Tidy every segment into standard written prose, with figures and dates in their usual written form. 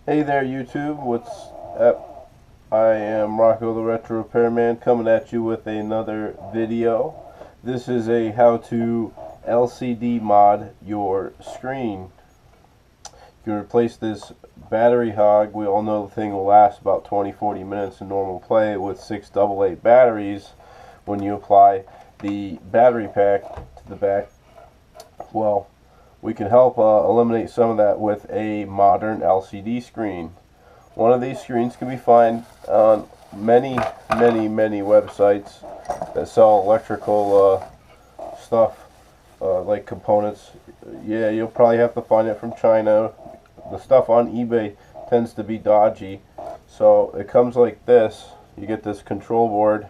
Hey there YouTube, what's up? I am Rocco the Retro Repairman coming at you with another video. This is a how to LCD mod your screen. You can replace this battery hog. We all know the thing will last about 20-40 minutes in normal play with 6 AA batteries. When you apply the battery pack to the back, well, we can help eliminate some of that with a modern LCD screen. One of these screens can be found on many websites that sell electrical stuff, like components. Yeah, you'll probably have to find it from China. The stuff on eBay tends to be dodgy. So it comes like this. You get this control board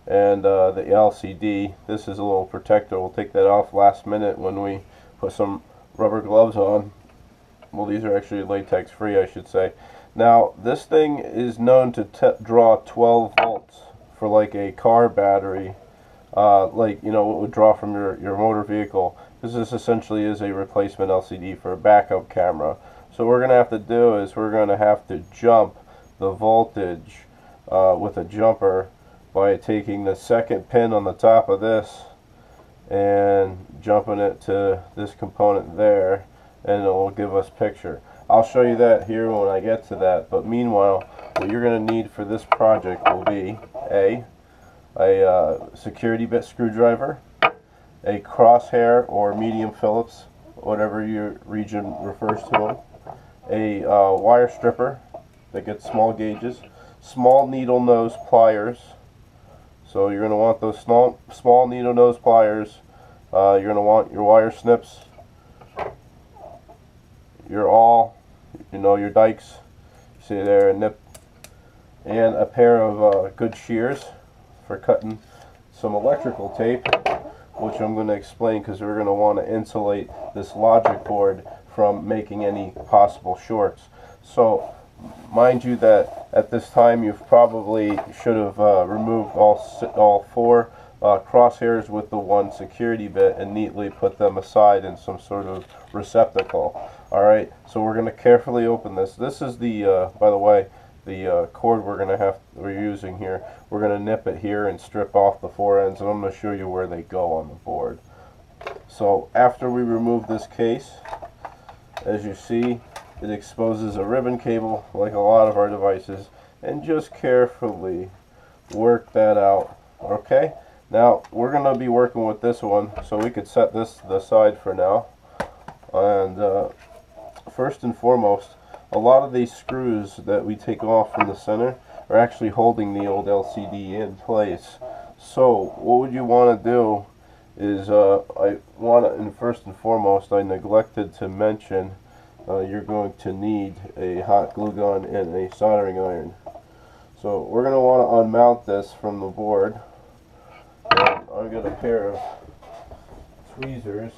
and the LCD. This is a little protector. We'll take that off last minute when we put some rubber gloves on. Well, these are actually latex free, I should say. Now, this thing is known to draw 12 volts for like a car battery, like, you know, it would draw from your motor vehicle. This essentially is a replacement LCD for a backup camera. So what we're going to have to do is we're going to have to jump the voltage with a jumper by taking the second pin on the top of this and jumping it to this component there, and it will give us picture. I'll show you that here when I get to that, but meanwhile what you're going to need for this project will be a security bit screwdriver, a crosshair or medium Phillips, whatever your region refers to them, a wire stripper that gets small gauges, small needle nose pliers. So you're going to want those small needle nose pliers. You're going to want your wire snips, your awl, your dikes, see there, a nip, and a pair of good shears for cutting some electrical tape, which I'm going to explain because we're going to want to insulate this logic board from making any possible shorts. So mind you that at this time you probably should have removed all four crosshairs with the one security bit and neatly put them aside in some sort of receptacle. Alright, so we're going to carefully open this. This is the, by the way, the cord we're using here. We're going to nip it here and strip off the four ends, and I'm going to show you where they go on the board. So after we remove this case, as you see, it exposes a ribbon cable like a lot of our devices, and just carefully work that out. Okay, now we're going to be working with this one, so we could set this to the side for now. And first and foremost, a lot of these screws that we take off from the center are actually holding the old LCD in place. So what would you want to do is, first and foremost, I neglected to mention you're going to need a hot glue gun and a soldering iron. So we're going to want to unmount this from the board. And I've got a pair of tweezers.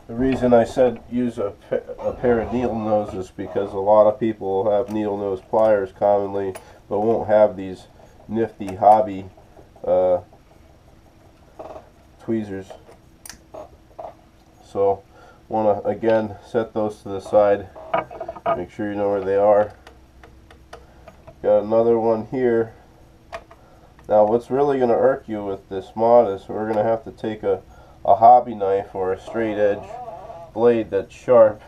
The reason I said use a pair of needle noses because a lot of people have needle nose pliers commonly, but won't have these nifty hobby tweezers. So want to again set those to the side, make sure you know where they are. Got another one here. Now what's really going to irk you with this mod is we're going to have to take a hobby knife or a straight edge blade that's sharp.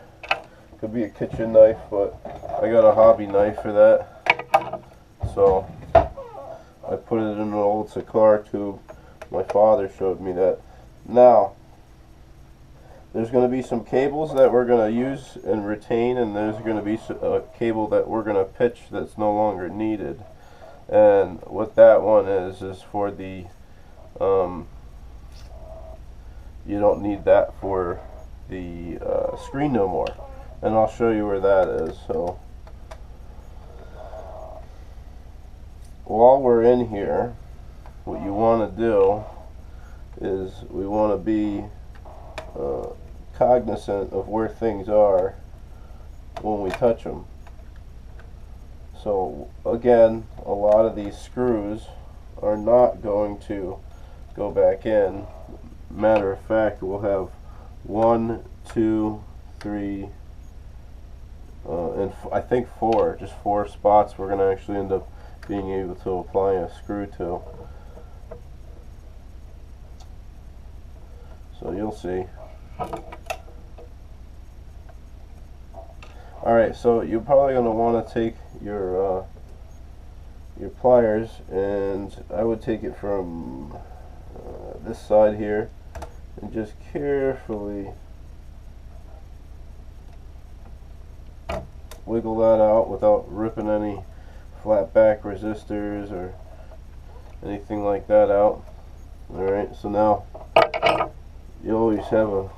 Could be a kitchen knife, but I got a hobby knife for that. So I put it in an old cigar tube. My father showed me that. Now there's going to be some cables that we're going to use and retain, and there's going to be a cable that we're going to pitch that's no longer needed. And what that one is for the you don't need that for the screen no more, and I'll show you where that is. So while we're in here, what you want to do is we want to be cognizant of where things are when we touch them. So again, a lot of these screws are not going to go back in. Matter of fact, we'll have 1, 2, 3, and I think 4, just 4 spots we're going to actually end up being able to apply a screw to. So you'll see. Alright, so you're probably going to want to take your pliers, and I would take it from this side here and just carefully wiggle that out without ripping any flat back resistors or anything like that out. Alright, so now you always have a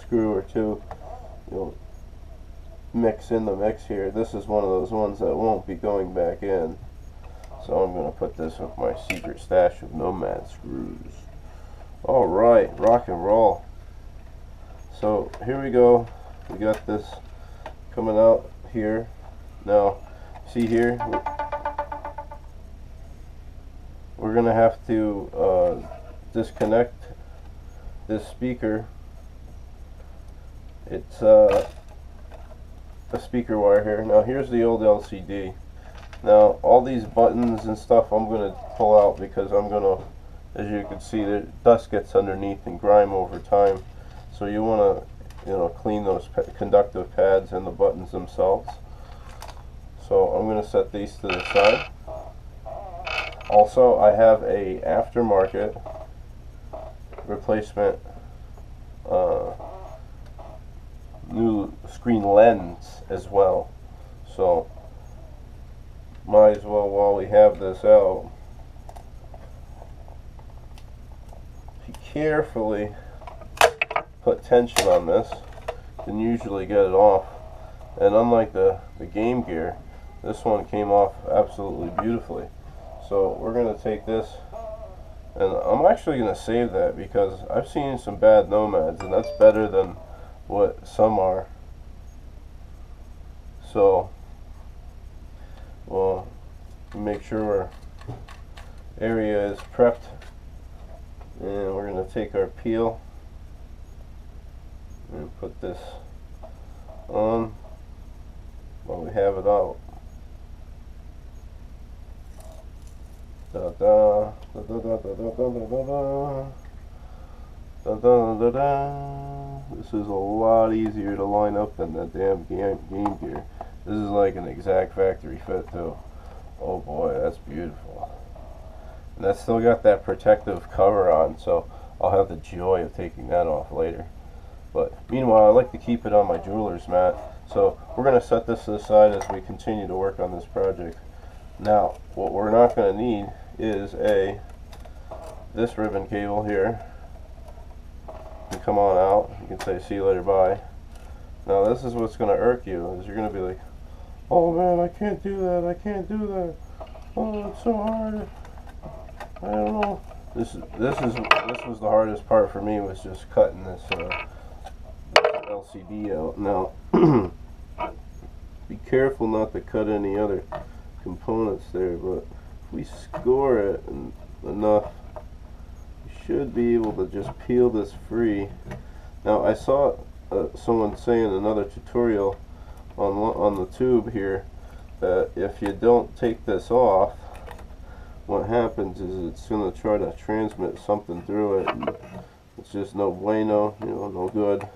screw or two. You'll mix in the mix here. This is one of those ones that won't be going back in. So I'm going to put this with my secret stash of Nomad screws. Alright, rock and roll. So here we go. We got this coming out here. Now, see here? We're going to have to disconnect this speaker. It's a speaker wire here. Now here's the old LCD. Now all these buttons and stuff I'm going to pull out because I'm going to, as you can see, the dust gets underneath and grime over time. So you want to, clean those conductive pads and the buttons themselves. So I'm going to set these to the side. Also, I have a aftermarket replacement new screen lens as well. So might as well, while we have this out, if you carefully put tension on this, you can usually get it off. And unlike the Game Gear, this one came off absolutely beautifully. So we're going to take this, and I'm actually going to save that because I've seen some bad Nomads, and that's better than what some are. So we'll make sure our area is prepped, and we're going to take our peel and put this on while we have it out. Da da da da da da da da da da da da. This is a lot easier to line up than that damn Game Gear. This is like an exact factory fit too. Oh boy, that's beautiful. And that's still got that protective cover on, so I'll have the joy of taking that off later. But meanwhile, I like to keep it on my jeweler's mat. So we're going to set this to the side as we continue to work on this project. Now, what we're not going to need is this ribbon cable here. You can come on out. You can say see you later, bye. Now this is what's going to irk you, is you're going to be like, oh man, I can't do that, I can't do that. Oh, it's so hard. I don't know. This was the hardest part for me, was just cutting this LCD out. Now, be careful not to cut any other components there, but if we score it enough, you should be able to just peel this free. Now, I saw someone say in another tutorial on the tube here that if you don't take this off, what happens is it's going to try to transmit something through it, and it's just no bueno, no good.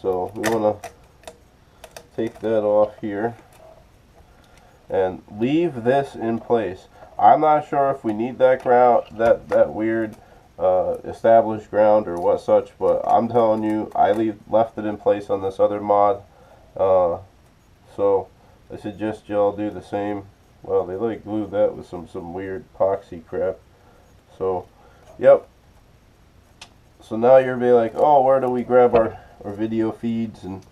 So we want to take that off here and leave this in place. I'm not sure if we need that ground, that weird established ground or what such, but I'm telling you, I left it in place on this other mod. So I suggest y'all do the same. Well, they like glued that with some weird epoxy crap. So, yep. So now you're be like, oh, where do we grab our video feeds and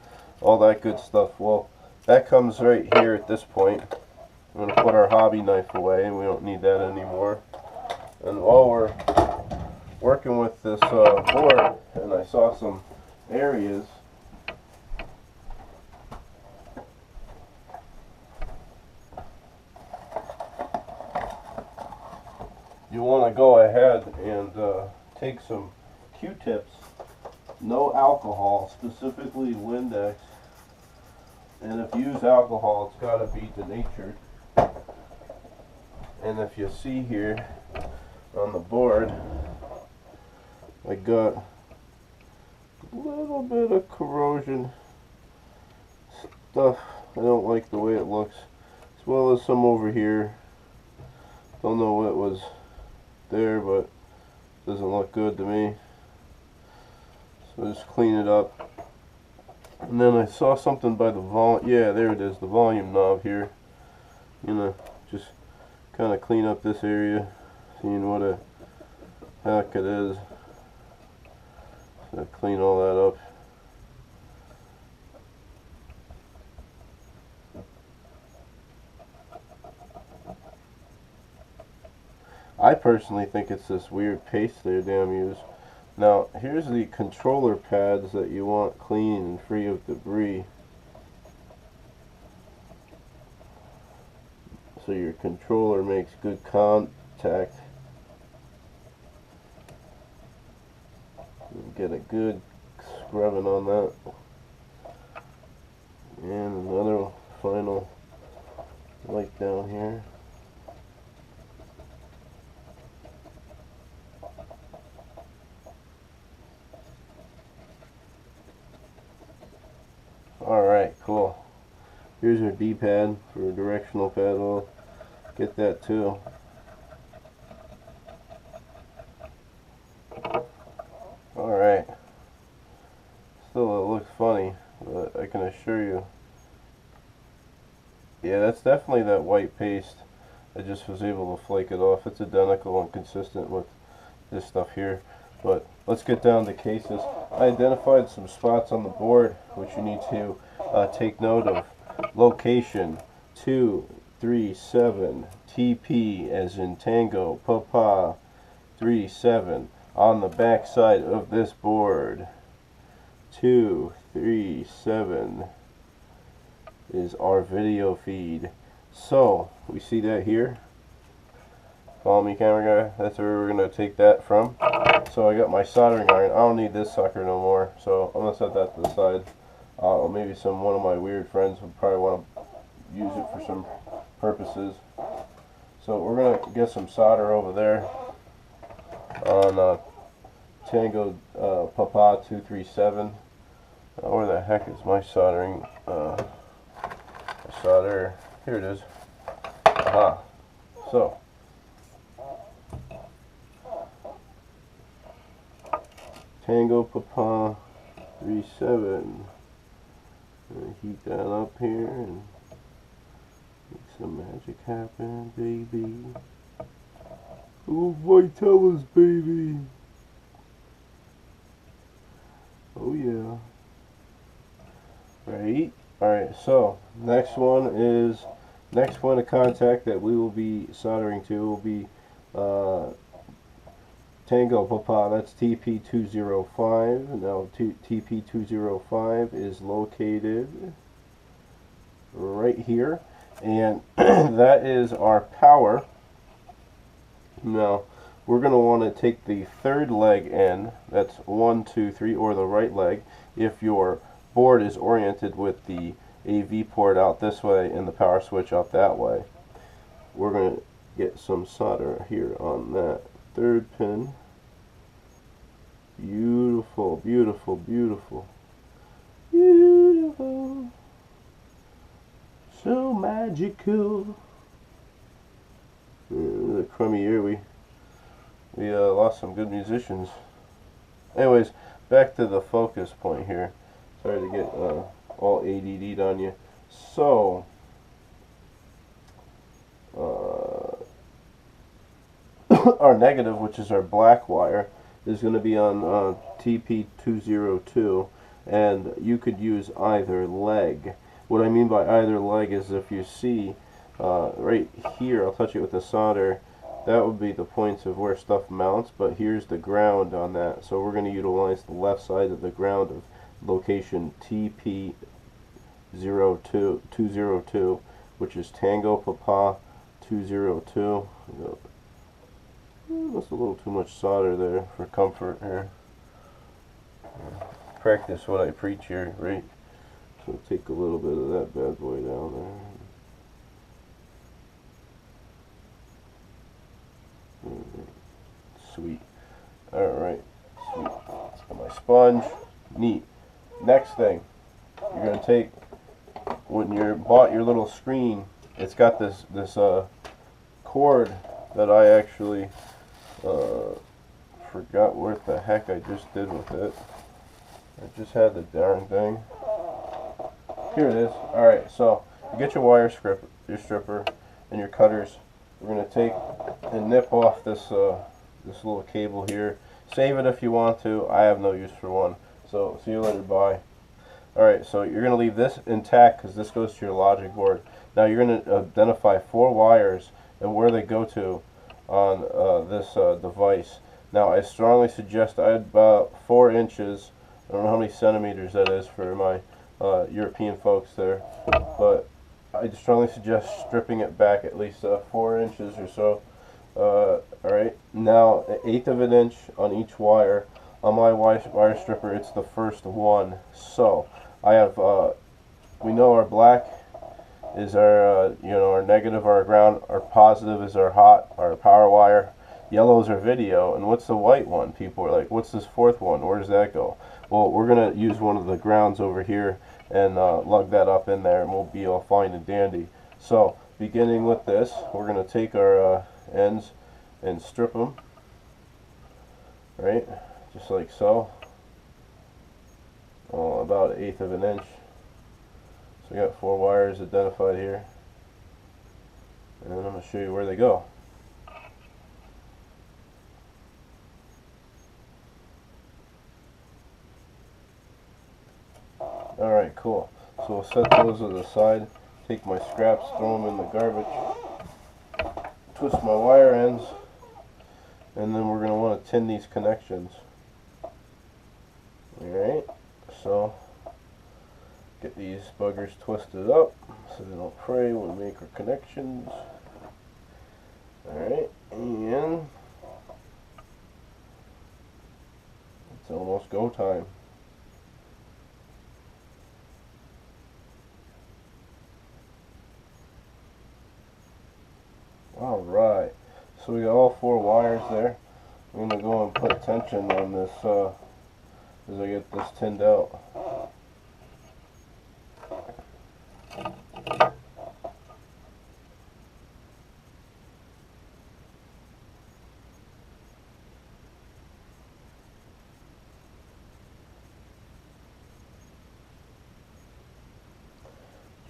all that good stuff? Well, that comes right here at this point. I'm going to put our hobby knife away, and we don't need that anymore. And while we're working with this board, and I saw some areas, you want to go ahead and take some Q-tips no alcohol, specifically Windex. And if you use alcohol, it's got to be denatured. And if you see here on the board, I got a little bit of corrosion stuff. I don't like the way it looks, as well as some over here. Don't know what was there, but it doesn't look good to me. So just clean it up. And then I saw something by the yeah, there it is, the volume knob here. You know, just kind of clean up this area, seeing what a heck it is. So clean all that up. I personally think it's this weird paste they damn use. Now, here's the controller pads that you want clean and free of debris. So your controller makes good contact. Get a good scrubbing on that. And another final light down here. Alright, cool. Here's your D-pad for a directional pad. We'll get that too. Alright. Still, it looks funny, but I can assure you. Yeah, that's definitely that white paste. I just was able to flake it off. It's identical and consistent with this stuff here. But let's get down to cases. I identified some spots on the board which you need to take note of. Location 237 TP as in Tango Papa 37 on the back side of this board. 237 is our video feed. So we see that here. Follow me, camera guy. That's where we're gonna take that from. So I got my soldering iron. I don't need this sucker no more, so I'm gonna set that to the side. Maybe one of my weird friends would probably want to use it for some purposes. So we're gonna get some solder over there on Tango Papa 237. Where the heck is my soldering solder? Here it is. Aha. So Tango Papa 37. Heat that up here and make some magic happen, baby. Oh, Vitalis, baby. Oh yeah. Right. Alright, so next point of contact that we will be soldering to will be Tango Papa. That's TP205. Now TP205 is located right here, and that is our power. Now we're going to want to take the third leg in. That's 1, 2, 3, or the right leg if your board is oriented with the AV port out this way and the power switch out that way. We're going to get some solder here on that third pin. Beautiful, beautiful, beautiful, beautiful, so magical. The crummy year, we lost some good musicians. Anyways, back to the focus point here. Sorry to get all ADD'd on you. So our negative, which is our black wire, is going to be on TP202, and you could use either leg. What I mean by either leg is if you see right here, I'll touch it with the solder, that would be the points of where stuff mounts, but here's the ground on that. So we're going to utilize the left side of the ground of location TP202, which is Tango Papa 202. That's a little too much solder there for comfort here. practice what I preach here, right? So take a little bit of that bad boy down there. Sweet. Alright. Sweet. Got my sponge. Neat. Next thing, you're going to take, when you bought your little screen, it's got this cord that I actually forgot what the heck I just did with it. I just had the darn thing. Here it is. Alright, so you get your wire stripper and your cutters. We're going to take and nip off this this little cable here. Save it if you want to. I have no use for one. So see you later, bye. Alright, so you're going to leave this intact because this goes to your logic board. Now you're going to identify 4 wires and where they go to on this device. Now I strongly suggest I had about 4 inches. I don't know how many centimeters that is for my European folks there, but I strongly suggest stripping it back at least 4 inches or so. Alright, now 1/8 of an inch on each wire. On my wire stripper, it's the first one. So I have, we know our black is our, our negative, our ground. Our positive is our hot, our power wire. Yellow is our video. And what's the white one? People are like, what's this 4th one? Where does that go? Well, we're gonna use one of the grounds over here and lug that up in there, and we'll be all fine and dandy. So beginning with this, we're gonna take our ends and strip them, right, just like so. About 1/8 of an inch. So we got 4 wires identified here, and then I'm going to show you where they go. Alright, cool. So we'll set those to the side, take my scraps, throw them in the garbage, twist my wire ends, and then we're going to want to tin these connections. Alright, so get these buggers twisted up so they don't fray when we make our connections. Alright, and it's almost go time. Alright, so we got all 4 wires there. I'm going to go and put tension on this as I get this tinned out.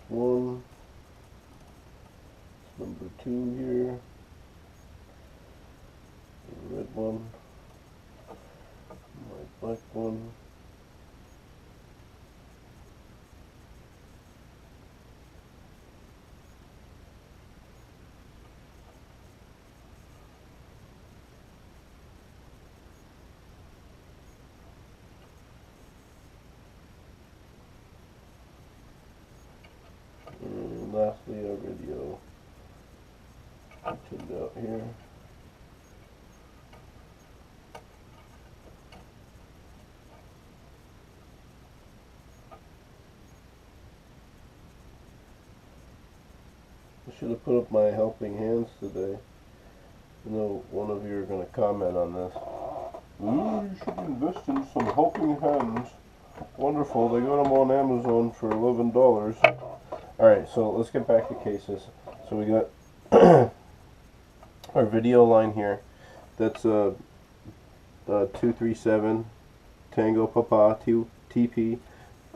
One, number 2 here, the red one, my black one, and lastly our video tinned out here. I should have put up my helping hands today. I know one of you are going to comment on this. Ooh, you should invest in some helping hands. Wonderful, they got them on Amazon for $11. Alright, so let's get back to cases. So we got our video line here. That's 237 Tango Papa TP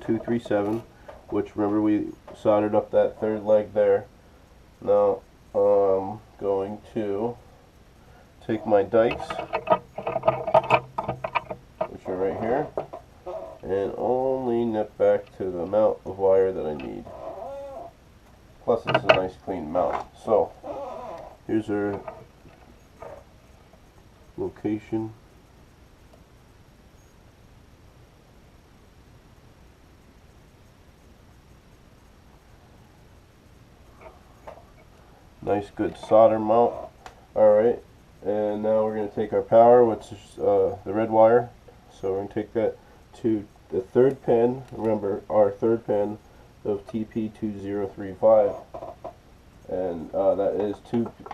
237, which remember we soldered up that 3rd leg there. Now I'm going to take my dikes, which are right here, and only nip back to the amount of wire that I need. Plus it's a nice clean mount. So here's our location. Nice good solder mount. Alright, and now we're going to take our power, which is the red wire. So we're going to take that to the third pin, remember our third pin of TP2035, and that is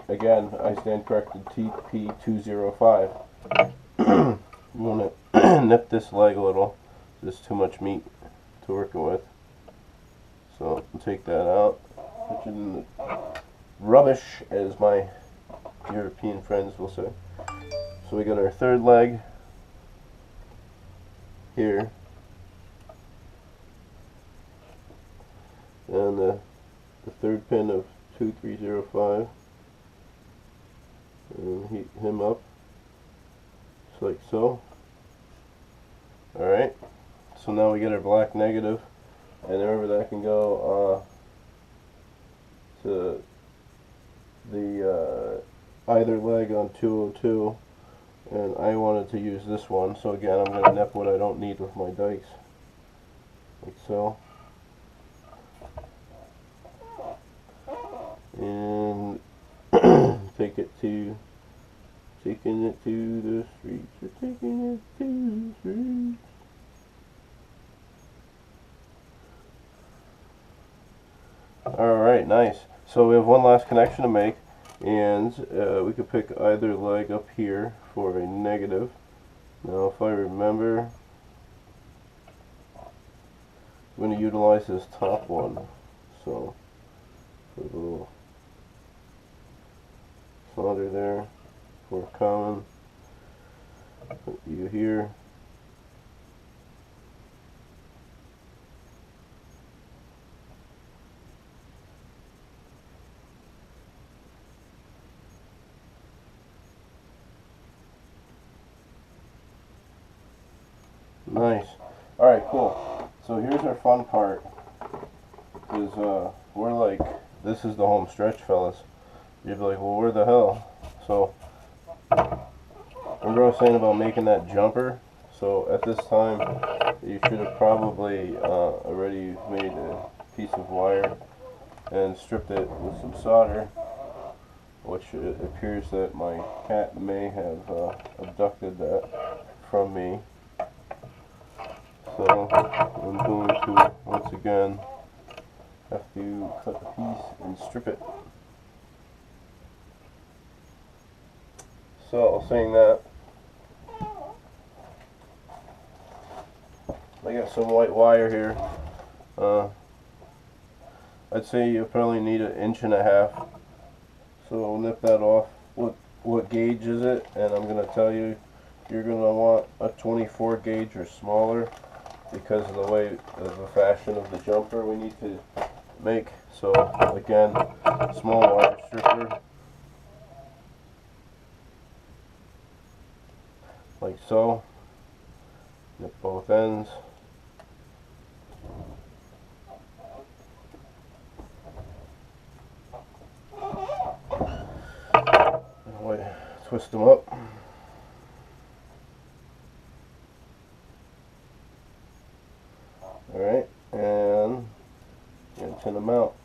again, I stand corrected, TP205. You want to nip this leg a little. There's too much meat to working with. So take that out. Put it in the rubbish, as my European friends will say. So we got our third leg here, and the third pin of 2305, and heat him up just like so. Alright, so now we get our black negative, and remember that can go to the either leg on 202, and I wanted to use this one, so again I'm going to nip what I don't need with my dikes, like so. And taking it to the streets, we're taking it to the streets. Alright, nice. So we have one last connection to make, and we could pick either leg up here for a negative. Now if I remember, I'm going to utilize this top one, so put a little solder there for common. Put you here. Nice. Alright, cool. So here's our fun part. Is we're like, this is the home stretch, fellas. You'd be like, well, where the hell? So remember I was saying about making that jumper? So at this time you should have probably already made a piece of wire and stripped it with some solder, which it appears that my cat may have abducted that from me. So I'm going to once again have to cut the piece and strip it. So saying that, I got some white wire here. I'd say you probably need 1.5 inches. So I'll nip that off. What gauge is it? And I'm going to tell you, you're going to want a 24 gauge or smaller, because of the way of the fashion of the jumper we need to make. So again, small wire stripper, like so. Nip both ends. Twist them up. Alright, and tin them out.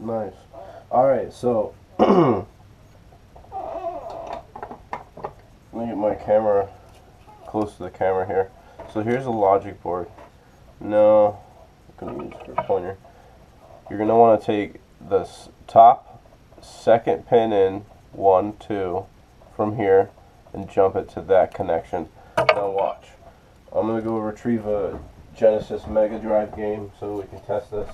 Nice. Alright, so let me get my camera close to the camera here. So here's a logic board. No, I'm going to use it for a pointer. You're going to want to take this top second pin in, 1, 2, from here, and jump it to that connection. Now watch. I'm going to go retrieve a Genesis Mega Drive game so we can test this.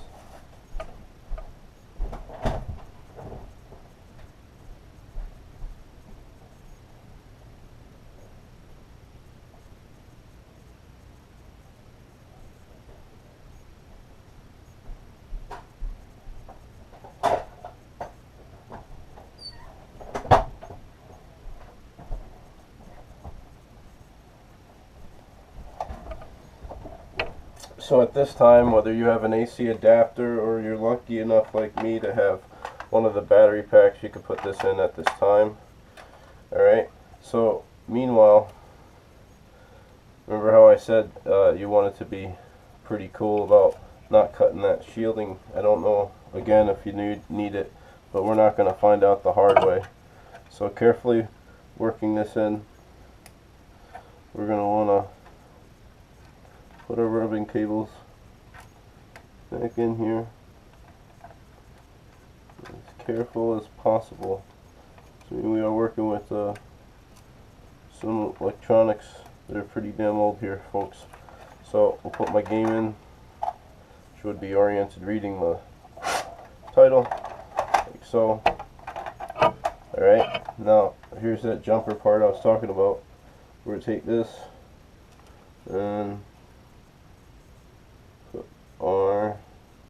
So at this time, whether you have an AC adapter or you're lucky enough like me to have one of the battery packs, you can put this in at this time. Alright, so meanwhile, remember how I said you want it to be pretty cool about not cutting that shielding. I don't know, again, if you need it, but we're not going to find out the hard way. So carefully working this in, we're going to want to put our rubbing cables back in here as careful as possible. So we are working with some electronics that are pretty damn old here, folks. So we'll put my game in, which would be oriented reading the title, like so. Alright, now here's that jumper part I was talking about. We're going to take this and